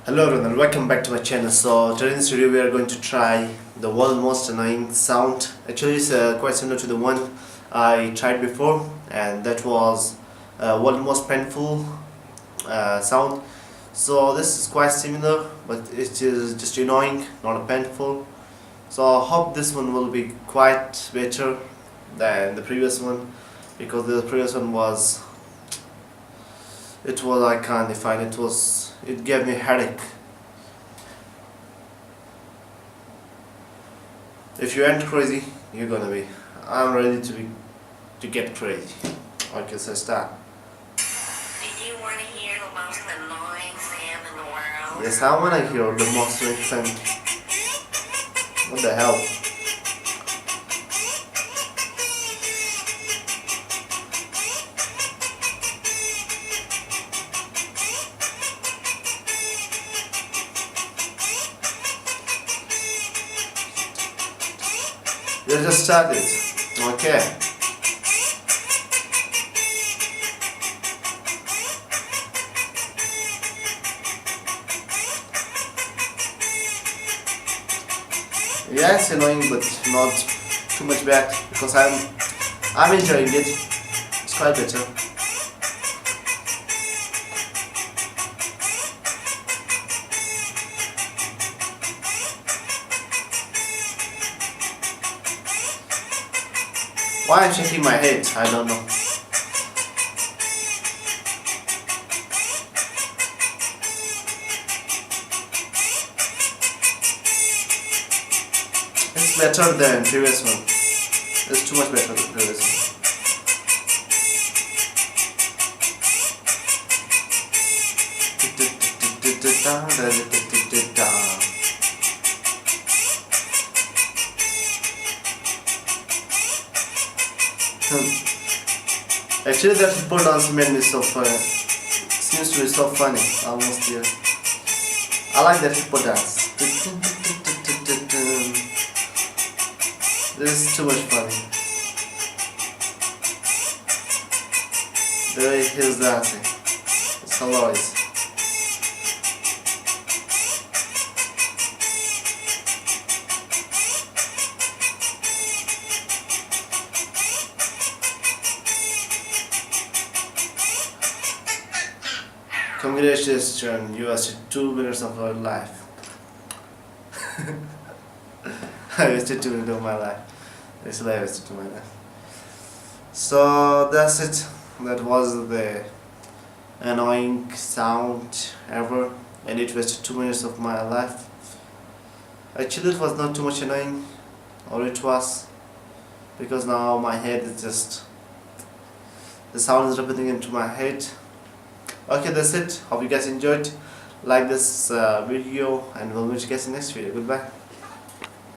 Hello everyone, welcome back to my channel. So today in this video we are going to try the world's most annoying sound. Actually it's quite similar to the one I tried before, and that was world's most painful sound. So this is quite similar, but it is just annoying, not painful. So I hope this one will be quite better than the previous one, because the previous one was, I can't define, it gave me a headache. If you ain't crazy, you're gonna be. I'm ready to get crazy. Okay, so start. Do you want to hear the most annoying sound in the world? Yes, I wanna hear the most annoying sound. What the hell? You just started. Okay. Yeah, it's annoying, but not too much bad, because I'm enjoying it. It's quite better. Why I'm shaking my head, I don't know. It's better than previous one. It's too much better than previous one. Actually, that hippo dance made me so funny. Seems to be so funny, almost here. I like that hippo dance. This is too much funny. The way he's dancing, it's hilarious. Congratulations, you wasted 2 minutes of your life. I wasted 2 minutes of my life. Actually, I wasted 2 minutes. So that's it. That was the annoying sound ever, and it wasted 2 minutes of my life. Actually, it was not too much annoying, or it was, because now my head is just, the sound is repeating into my head. Okay, that's it. Hope you guys enjoyed. Like this video, and we'll meet you guys in the next video. Goodbye.